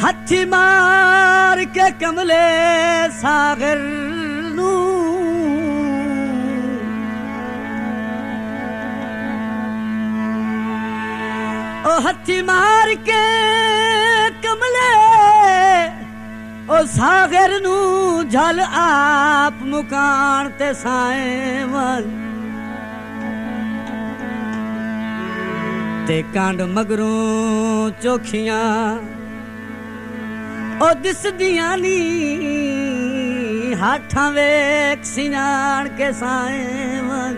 हथी मार के कमले सागर नू ओ हथी मार के कमले ओ सागर नू झल आप मुकान ते साए वन ते कांड मगरों चोखियां ओ दिसदियां नी हाथां वेख सिनाण के साए वन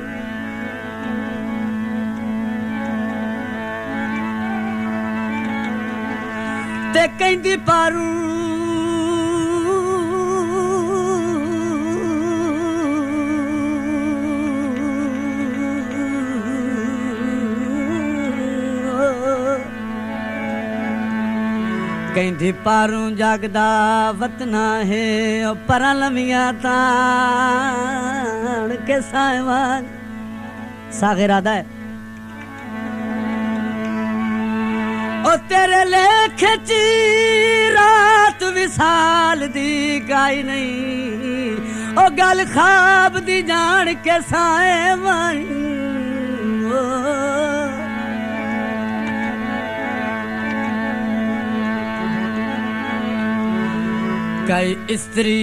ते कहंदी पारू कहंदी पारू जागदा वतना है ओ परा लमिया तान के सावन सागर आदा है ओ तेरे लेखे ची रात विसाल दी गाई नहीं ओ गल खाब दी जान के सावन कई स्त्री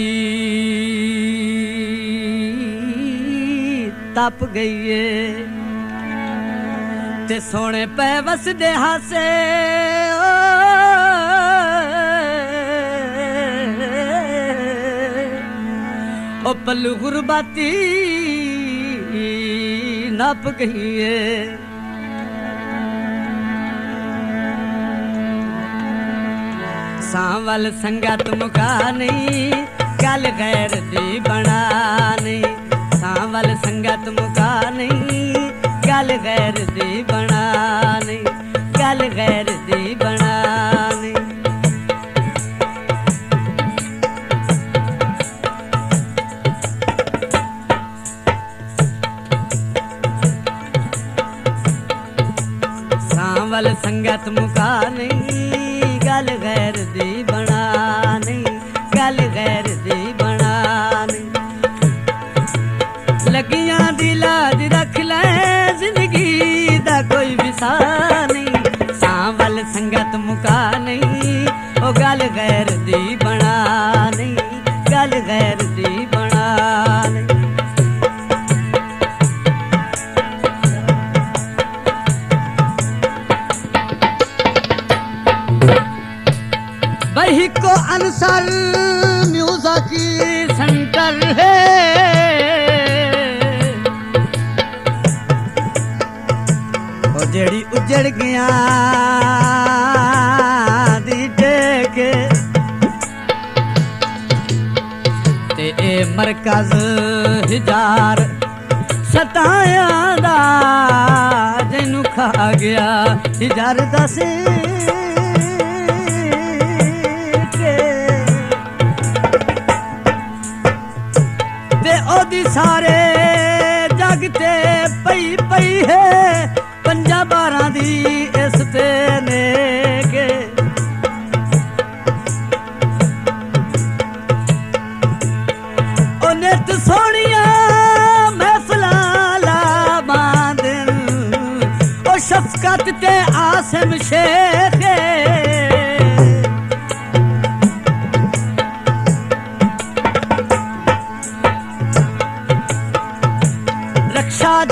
तप गई है ते सोने पे बस दे हासे ओ पल्लू गुरबाती नप गई है सांवल संगत मुका नहीं गल गैर दी बना नहीं सांवल संगत मुका नहीं गल गैर दी बना नहीं गल गैर दी बना नहीं सांवल संगत मुका नहीं गल गैर दी बना नहीं गल गैर दी बना नहीं लगियां दी लाज रख ले जिंदगी दा कोई विसा नहीं सांवल संगत मुका नहीं ओ गल गैर दी बना नहीं गल गैर दी बना नहीं वही को अंसर म्यूजिक सेंटर है ओ जेड़ी उजड़ गया दी टेके ते ए मरकज हजार सताया दा जैनू खा गया हजार दसे ओदी सारे जगते पई पई है पंजा बारां दी इस ते ने के ओ नित सोनिया महफिलां ला बांदन ओ शफकत ते आसिम शेख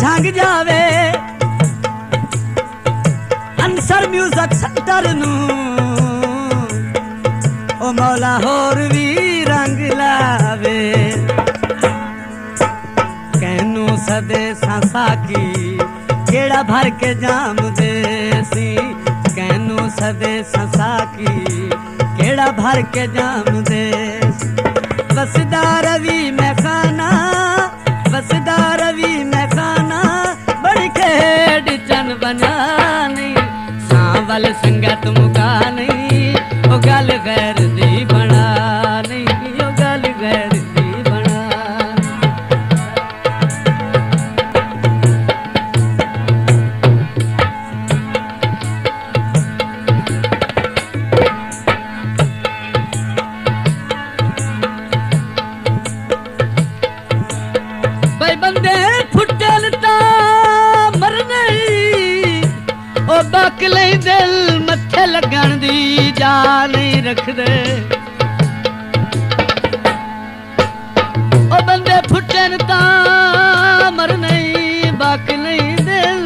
झांग जावे अंसर म्यूजिक सेंटर नू ओ मौला होर भी रंग लावे कहनू सदे सांसा की केड़ा भर के जाम दे सी कहनू सदे सांसा की केड़ा भर के जाम दे बसदा रवि में खाना बसदा रवि में खाना बड़ी खेड़ चन बना नहीं सांवल संगत मुका नहीं ओ गल गैर दी बना नहीं ओ गल गैर दी बना लगन दी जा नहीं रखदे ओ बंदे फुटन तां मर नहीं बाक नहीं दिल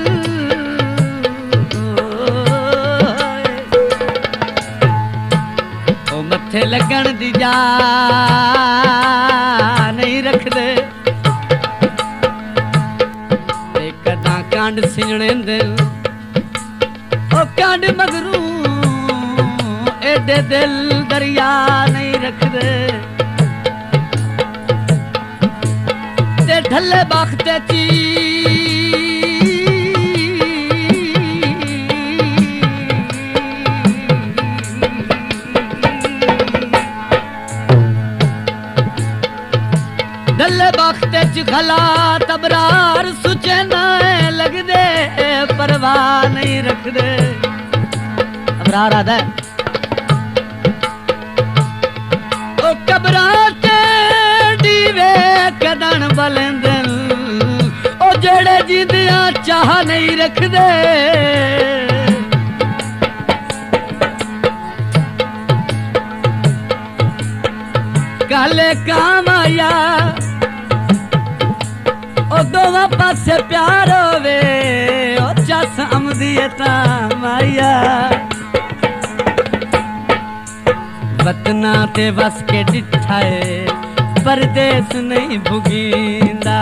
ओ मथे लगन दी जा नहीं रखदे कदा कांड सिजणे दिल ओ कांड मगरू एडे दिल दरिया नहीं रखदे ते ढले बखते ची ढले बखते च खला तबरार सुचे ना लगदे परवाह नहीं रखदे अबरार आदा ओ कबराते दीवे कदन बलंदन ओ जेड़े जिंदियां चाह नहीं रखदे काले काम आया ओ दोवां पासे प्यार होवे ओ चस अमदीयता माया वतना ते वस के डिठाए परदेस नहीं भुगींदा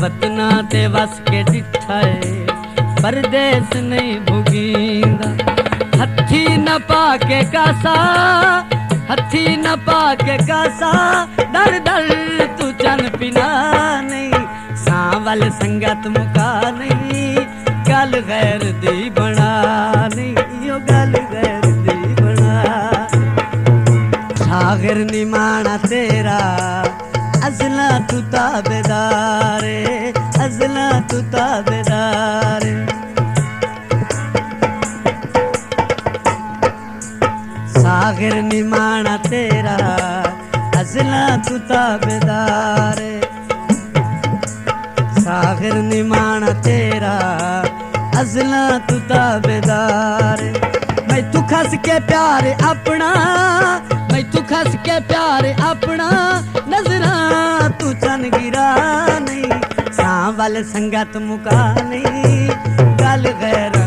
वतना ते वस के डिठाए परदेस नहीं भुगींदा हथी न पाके कासा हथी न पाके कासा दर दर तू चन पिना नहीं सावल संगत मुका नहीं गल गैर दी बना नहीं यो गल गैर दी बना सागर निमाना तेरा अजला तू ताबेदारे अजला तू ताबेदारे सागर निमाना तेरा अजला तू ताबेदारे सागर निमाना तेरा अजला तू ताबेदार मैं तू खस के प्यार अपना मैं तू खस के प्यार अपना नजरा तू चन गिरा नहीं सांवल संगत मुका नहीं गल गैर